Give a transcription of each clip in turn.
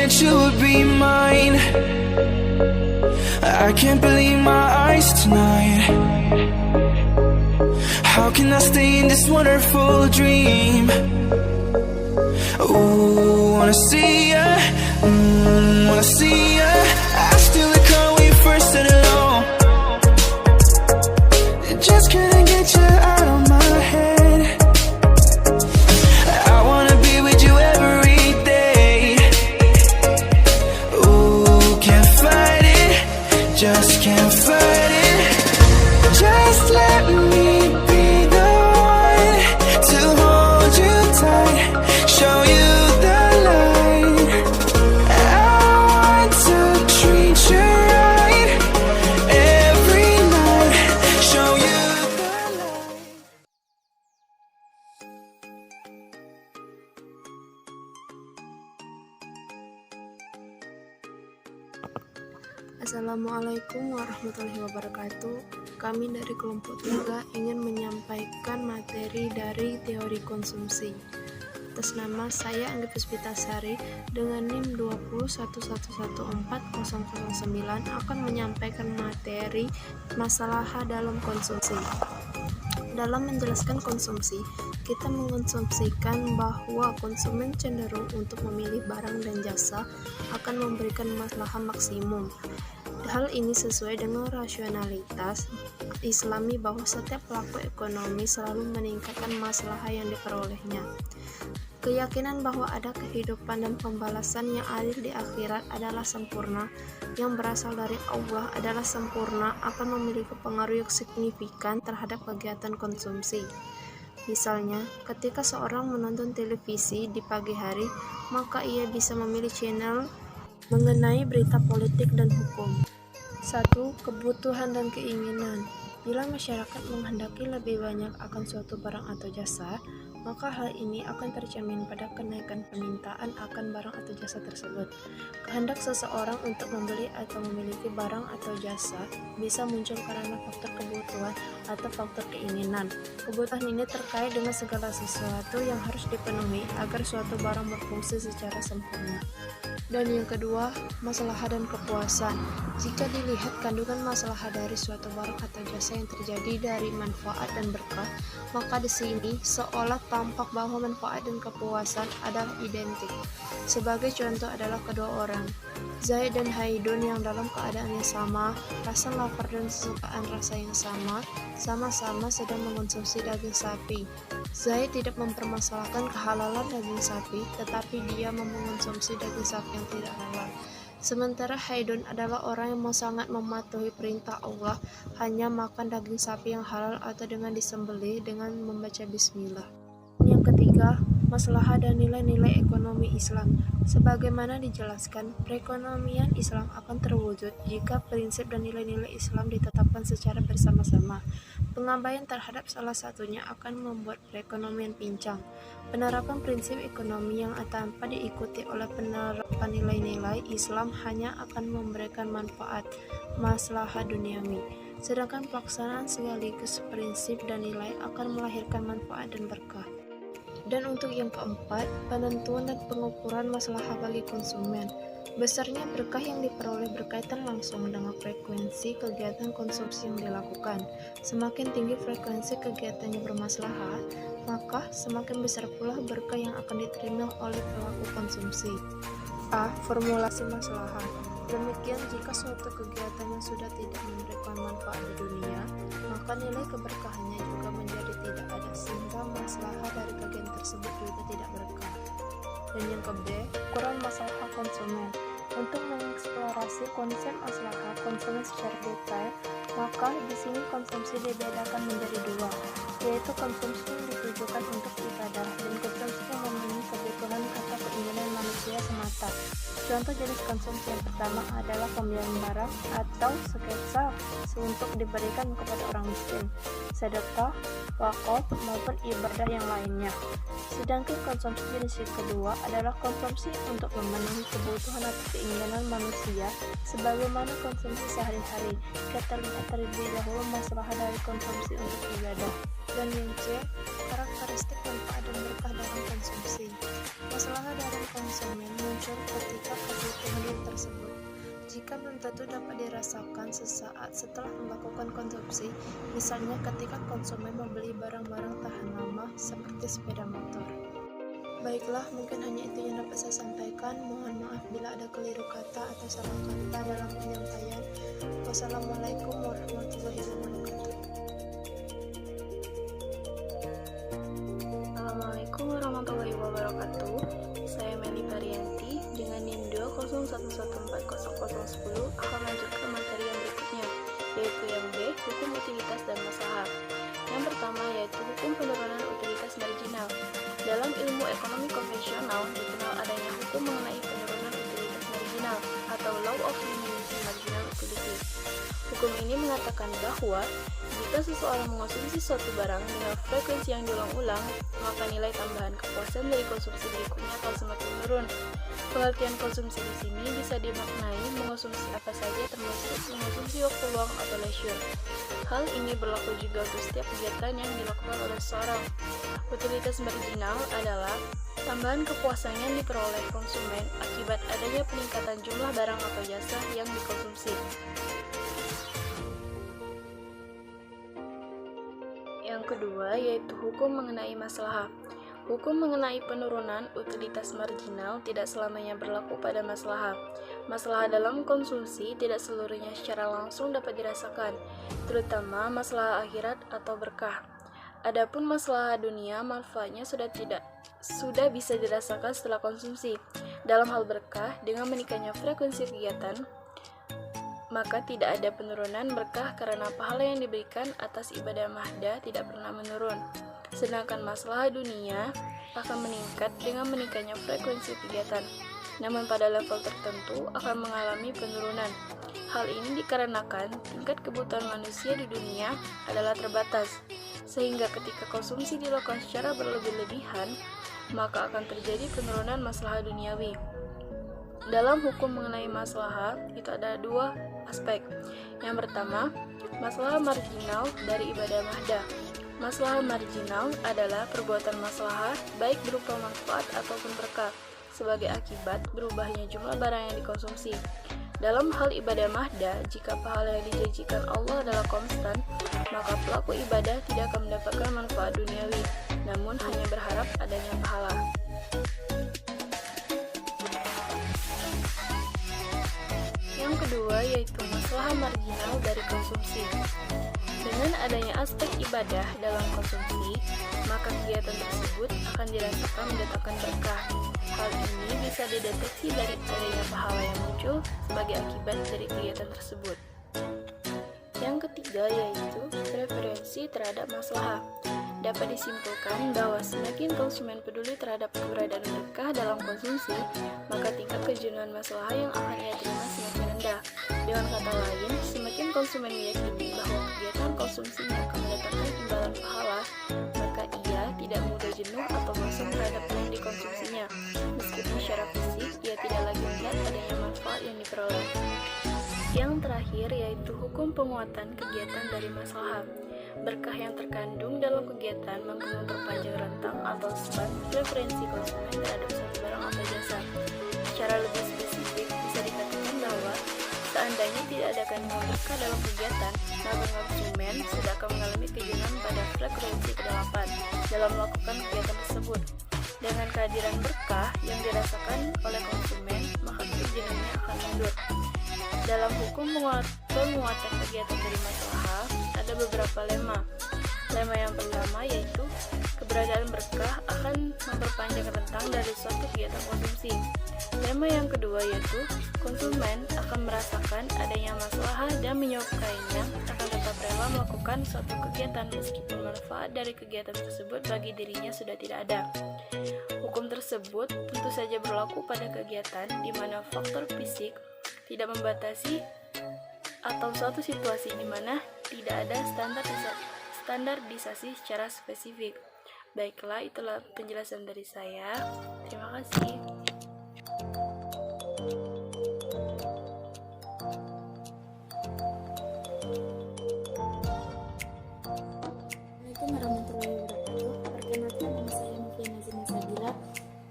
that you would be mine. I can't believe my eyes tonight. How can I stay in this wonderful dream? Ooh, wanna see ya, wanna see ya. I still recall when you first said hello. Just couldn't get you out of my head. I wanna be with you every day. Ooh, can't fight it, just can't fight it. Just let me be the one to hold you tight, show you the light. I want to treat you right every night, show you the light. Assalamualaikum warahmatullahi wabarakatuh. Kami dari kelompok 3 ingin menyampaikan materi dari teori konsumsi. Atas nama saya Anggi Puspitasari dengan NIM 201114009 akan menyampaikan materi masalah dalam konsumsi. Dalam menjelaskan konsumsi, kita mengonsumsikan bahwa konsumen cenderung untuk memilih barang dan jasa akan memberikan maslahat maksimum. Hal ini sesuai dengan rasionalitas Islami bahwa setiap pelaku ekonomi selalu meningkatkan maslahat yang diperolehnya. Keyakinan bahwa ada kehidupan dan pembalasan yang adil di akhirat adalah sempurna, yang berasal dari Allah adalah sempurna, akan memiliki pengaruh yang signifikan terhadap kegiatan konsumsi. Misalnya, ketika seorang menonton televisi di pagi hari, maka ia bisa memilih channel mengenai berita politik dan hukum. 1. Kebutuhan dan keinginan. Bila masyarakat menghendaki lebih banyak akan suatu barang atau jasa, maka hal ini akan tercermin pada kenaikan permintaan akan barang atau jasa tersebut. Kehendak seseorang untuk membeli atau memiliki barang atau jasa bisa muncul karena faktor kebutuhan atau faktor keinginan. Kebutuhan ini terkait dengan segala sesuatu yang harus dipenuhi agar suatu barang berfungsi secara sempurna. Dan yang kedua, maslahat dan kepuasan. Jika dilihat kandungan maslahat dari suatu barang atau jasa yang terjadi dari manfaat dan berkah, maka di sini seolah tampak bahwa manfaat dan kepuasan adalah identik. Sebagai contoh adalah kedua orang, Zaid dan Haidun, yang dalam keadaan yang sama, rasa lapar dan kesukaan rasa yang sama, sama-sama sedang mengonsumsi daging sapi. Zaid tidak mempermasalahkan kehalalan daging sapi, tetapi dia mengonsumsi daging sapi yang tidak halal. Sementara Haidun adalah orang yang sangat mematuhi perintah Allah, hanya makan daging sapi yang halal atau dengan disembelih dengan membaca bismillah. Yang ketiga, maslahat dan nilai-nilai ekonomi Islam. Sebagaimana dijelaskan, perekonomian Islam akan terwujud jika prinsip dan nilai-nilai Islam ditetapkan secara bersama-sama. Pengabaian terhadap salah satunya akan membuat perekonomian pincang. Penerapan prinsip ekonomi yang tanpa diikuti oleh penerapan nilai-nilai Islam hanya akan memberikan manfaat, maslahat duniawi. Sedangkan pelaksanaan sekaligus prinsip dan nilai akan melahirkan manfaat dan berkah. Dan untuk yang keempat, penentuan dan pengukuran maslahat bagi konsumen. Besarnya berkah yang diperoleh berkaitan langsung dengan frekuensi kegiatan konsumsi yang dilakukan. Semakin tinggi frekuensi kegiatan yang bermaslahat, maka semakin besar pula berkah yang akan diterima oleh pelaku konsumsi. A. Formulasi maslahat. Demikian, jika suatu kegiatan yang sudah tidak memberikan manfaat di dunia, maka nilai keberkahannya juga menjadi tidak ada, sehingga maslahat dari kegiatan tersebut juga tidak berkah. Dan yang ke-B, ukuran maslahat konsumen. Untuk mengeksplorasi konsep maslahat konsumen secara detail, maka di sini konsumsi dibedakan menjadi dua, yaitu konsumsi yang ditujukan untuk ibadah dan konsumsi yang memenuhi kebutuhan atau keinginan manusia semata. Contoh jenis konsumsi yang pertama adalah pembelian barang atau sketsa untuk diberikan kepada orang miskin, sedekah, wakaf, maupun ibadah yang lainnya. Sedangkan konsumsi jenis yang kedua adalah konsumsi untuk memenuhi kebutuhan atau keinginan manusia sebagaimana konsumsi sehari-hari. Kita lihat terlebih dahulu masalah dari konsumsi untuk ibadah. Dan yang C, karakter karakteristik manfaat dan berkah dalam konsumsi. Masalah dalam konsumen muncul ketika kebutuhan tersebut, jika belum tentu dapat dirasakan sesaat setelah melakukan konsumsi, misalnya ketika konsumen membeli barang-barang tahan lama seperti sepeda motor. Baiklah, mungkin hanya itu yang dapat saya sampaikan. Mohon maaf bila ada keliru kata atau salah kata dalam penyampaian. Wassalamualaikum warahmatullahi wabarakatuh. Assalamualaikum warahmatullahi wabarakatuh. Saya Meli Parianti dengan NIM 201140010 akan melanjutkan materi yang berikutnya, yaitu yang B, hukum utilitas dan maslahat. Yang pertama yaitu hukum penurunan utilitas marginal. Dalam ilmu ekonomi konvensional dikenal adanya hukum mengenai penurunan utilitas marginal atau law of diminishing marginal utility. Hukum ini mengatakan bahwa jika seseorang mengonsumsi suatu barang dengan frekuensi yang diulang-ulang, maka nilai tambahan kepuasan dari konsumsi berikutnya akan semakin menurun. Pengertian konsumsi di sini bisa dimaknai mengonsumsi apa saja termasuk mengonsumsi waktu luang atau leisure. Hal ini berlaku juga untuk setiap kegiatan yang dilakukan oleh seseorang. Utilitas marginal adalah tambahan kepuasan yang diperoleh konsumen akibat adanya peningkatan jumlah barang atau jasa yang dikonsumsi. Yang kedua yaitu hukum mengenai maslahat. Hukum mengenai penurunan utilitas marginal tidak selamanya berlaku pada maslahat. Maslahat dalam konsumsi tidak seluruhnya secara langsung dapat dirasakan, terutama maslahat akhirat atau berkah. Adapun maslahat dunia, manfaatnya sudah bisa dirasakan setelah konsumsi. Dalam hal berkah, dengan meningkatnya frekuensi kegiatan, maka tidak ada penurunan berkah karena pahala yang diberikan atas ibadah mahda tidak pernah menurun. Sedangkan masalah dunia akan meningkat dengan meningkatnya frekuensi kegiatan, namun pada level tertentu akan mengalami penurunan. Hal ini dikarenakan tingkat kebutuhan manusia di dunia adalah terbatas, sehingga ketika konsumsi dilakukan secara berlebih-lebihan, maka akan terjadi penurunan masalah duniawi. Dalam hukum mengenai maslahat itu ada dua aspek. Yang pertama, masalah marginal dari ibadah mahda. Masalah marginal adalah perbuatan maslahat baik berupa manfaat ataupun berkah sebagai akibat berubahnya jumlah barang yang dikonsumsi. Dalam hal ibadah mahda, jika pahala yang dijanjikan Allah adalah konstan, maka pelaku ibadah tidak akan mendapatkan manfaat duniawi, namun hanya berharap adanya pahala. Yang kedua yaitu masalah marginal dari konsumsi. Dengan adanya aspek ibadah dalam konsumsi, maka kegiatan tersebut akan dirasakan mendatangkan berkah. Hal ini bisa dideteksi dari adanya pahala yang muncul sebagai akibat dari kegiatan tersebut. Yang ketiga yaitu preferensi terhadap maslahat. Dapat disimpulkan bahwa semakin konsumen peduli terhadap keberadaan berkah dalam konsumsi, maka tingkat kejenuhan masalah yang akan ia terima semakin rendah. Dengan kata lain, semakin konsumen meyakini bahwa kegiatan konsumsinya akan mendatangkan imbalan pahala, maka ia tidak mudah jenuh atau bosan terhadap yang dikonsumsinya, meskipun secara fisik ia tidak lagi melihat adanya manfaat yang diperoleh. Yang terakhir yaitu hukum penguatan kegiatan dari maslahat. Berkah yang terkandung dalam kegiatan mampu memperpanjang rentang atau span preferensi konsumen terhadap satu barang atau jasa. Secara lebih spesifik, bisa dikatakan bahwa seandainya tidak ada kandungan berkah dalam kegiatan, maka konsumen sudah akan mengalami kejenuhan pada frekuensi ke-8 dalam melakukan kegiatan tersebut. Dengan kehadiran berkah yang dirasakan oleh konsumen, maka kejenuhannya akan mundur. Dalam hukum penguatan kegiatan dari masalah, ada beberapa lema. Lema yang pertama yaitu keberadaan berkah akan memperpanjang rentang dari suatu kegiatan konsumsi. Lema yang kedua yaitu konsumen akan merasakan adanya masalah dan menyukainya, akan tetap rela melakukan suatu kegiatan meskipun manfaat dari kegiatan tersebut bagi dirinya sudah tidak ada. Hukum tersebut tentu saja berlaku pada kegiatan di mana faktor fisik tidak membatasi atau suatu situasi di mana tidak ada standarisasi secara spesifik. Baiklah, itulah penjelasan dari saya. Terima kasih. Assalamualaikum warahmatullahi wabarakatuh. Perkenalkan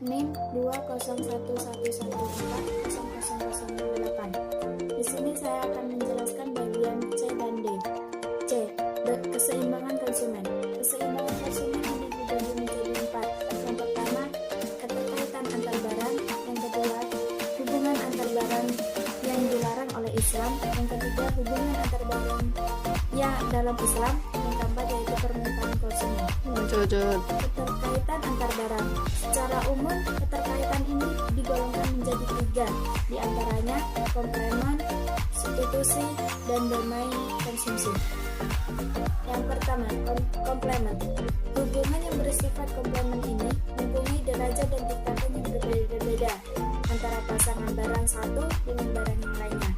NIM 20111400008. Di sini saya akan menjelaskan bagian C dan D. C. Keseimbangan konsumen. Keseimbangan konsumen ini dibagi menjadi 4. Yang pertama, keterkaitan antar barang. Yang kedua, hubungan antar barang yang dilarang oleh Islam. Yang ketiga, hubungan antar barang yang dalam Islam. Yang keempat yaitu permintaan konsumen. Keterkaitan antar barang. Secara umum, keterkaitan ini digolongkan menjadi 3, di antaranya komplement, substitusi, dan domain konsumsi. Yang pertama, komplement. Hubungan yang bersifat komplement ini mempunyai derajat dan tingkatan yang berbeda-beda antara pasangan barang satu dengan barang yang lainnya.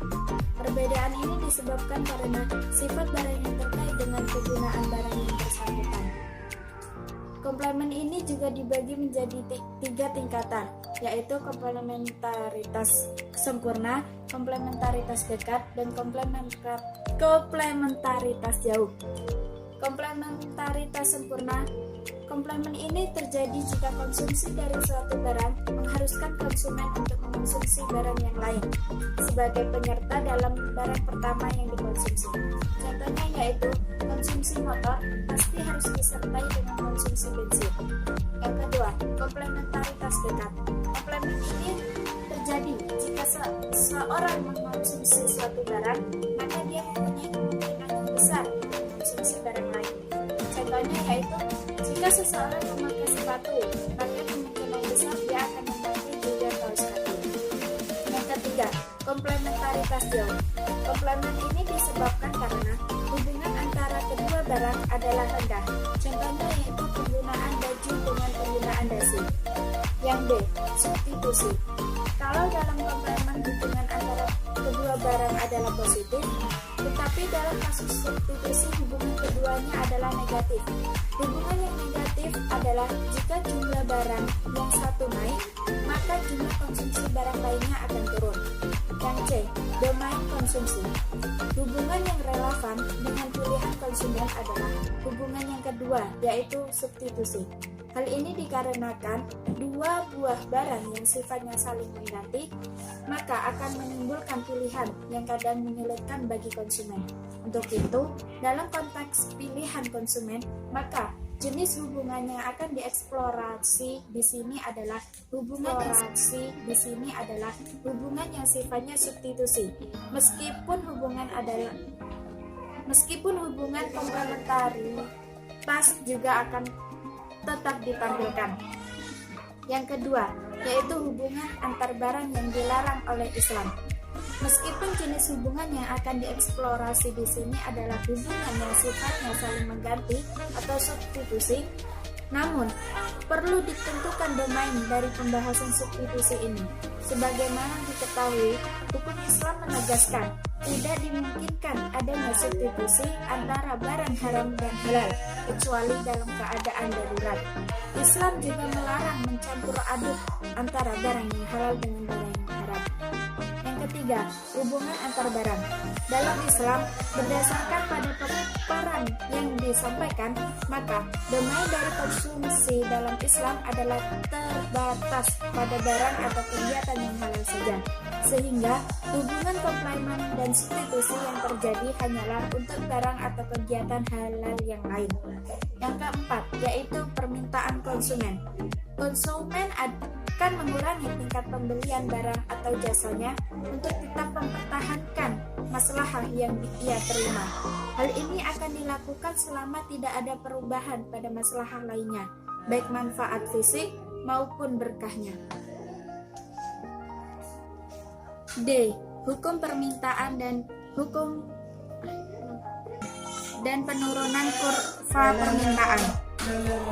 Perbedaan ini disebabkan karena sifat barang yang terkait dengan kegunaan barang yang bersangkutan. Komplement ini juga dibagi menjadi 3 tingkatan, yaitu komplementaritas sempurna, komplementaritas dekat, dan komplementaritas jauh. Komplementaritas sempurna. Komplement ini terjadi jika konsumsi dari suatu barang mengharuskan konsumen untuk mengonsumsi barang yang lain sebagai penyerta dalam barang pertama yang dikonsumsi. Contohnya yaitu konsumsi motor pasti harus disertai dengan konsumsi bensin. Yang kedua, komplementaritas dekat. Komplement ini terjadi jika seorang mengonsumsi suatu barang, maka dia mempunyai kemungkinan yang besar mengonsumsi barang lain. Contohnya yaitu jika seseorang memakai sepatu, maka kemungkinan besar dia akan memakai juga kaos kaki. Yang ketiga, komplementaritas jauh. Komplement ini disebabkan karena hubungan antara kedua barang adalah rendah. Contohnya yaitu penggunaan baju dengan penggunaan dasi. Yang B, substitusi. Kalau dalam komplement hubungan antara kedua barang adalah positif, tetapi dalam kasus substitusi hubungan keduanya adalah negatif. Hubungan yang negatif adalah jika jumlah barang yang satu naik, maka jumlah konsumsi barang lainnya akan turun. Yang C, domain konsumsi. Hubungan yang relevan dengan pilihan konsumen adalah hubungan yang kedua, yaitu substitusi. Hal ini dikarenakan dua buah barang yang sifatnya saling mengganti, maka akan menimbulkan pilihan yang kadang menyulitkan bagi konsumen. Untuk itu, dalam konteks pilihan konsumen, maka jenis hubungan yang akan dieksplorasi di sini adalah hubungan yang sifatnya substitusi. Meskipun hubungan komplementaritas juga akan tetap ditampilkan. Yang kedua, yaitu hubungan antar barang yang dilarang oleh Islam. Meskipun jenis hubungan yang akan dieksplorasi di sini adalah hubungan yang sifatnya saling mengganti atau substitusi, namun perlu ditentukan domain dari pembahasan substitusi ini. Sebagaimana diketahui, hukum Islam menegaskan tidak dimungkinkan adanya substitusi antara barang haram dan halal kecuali dalam keadaan darurat. Islam juga melarang mencampur aduk antara barang yang halal dengan barang yang haram. Yang ketiga, hubungan antar barang. Dalam Islam, berdasarkan pada pemaparan yang disampaikan, maka domain dari konsumsi dalam Islam adalah terbatas pada barang atau kegiatan yang halal saja. Sehingga hubungan komplement dan substitusi yang terjadi hanyalah untuk barang atau kegiatan halal yang lain. Yang keempat, yaitu permintaan konsumen. Konsumen akan mengurangi tingkat pembelian barang atau jasanya untuk tetap mempertahankan maslahah yang ia terima. Hal ini akan dilakukan selama tidak ada perubahan pada maslahah lainnya, baik manfaat fisik maupun berkahnya. D. Hukum permintaan dan penurunan kurva permintaan.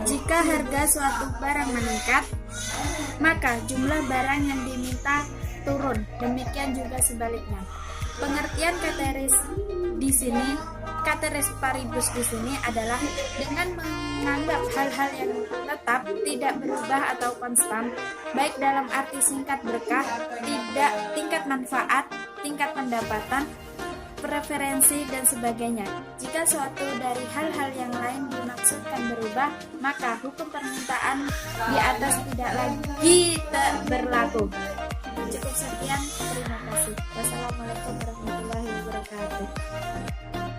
Jika harga suatu barang meningkat, maka jumlah barang yang diminta turun. Demikian juga sebaliknya. Pengertian ceteris paribus di sini adalah dengan menganggap hal-hal yang tetap, tidak berubah atau konstan, baik dalam arti singkat berkah, tidak tingkat manfaat, tingkat pendapatan, preferensi, dan sebagainya. Jika suatu dari hal-hal yang lain dimaksudkan berubah, berubah, maka hukum permintaan di atas tidak lagi berlaku. Cukup sekian, terima kasih. Wassalamualaikum warahmatullahi wabarakatuh.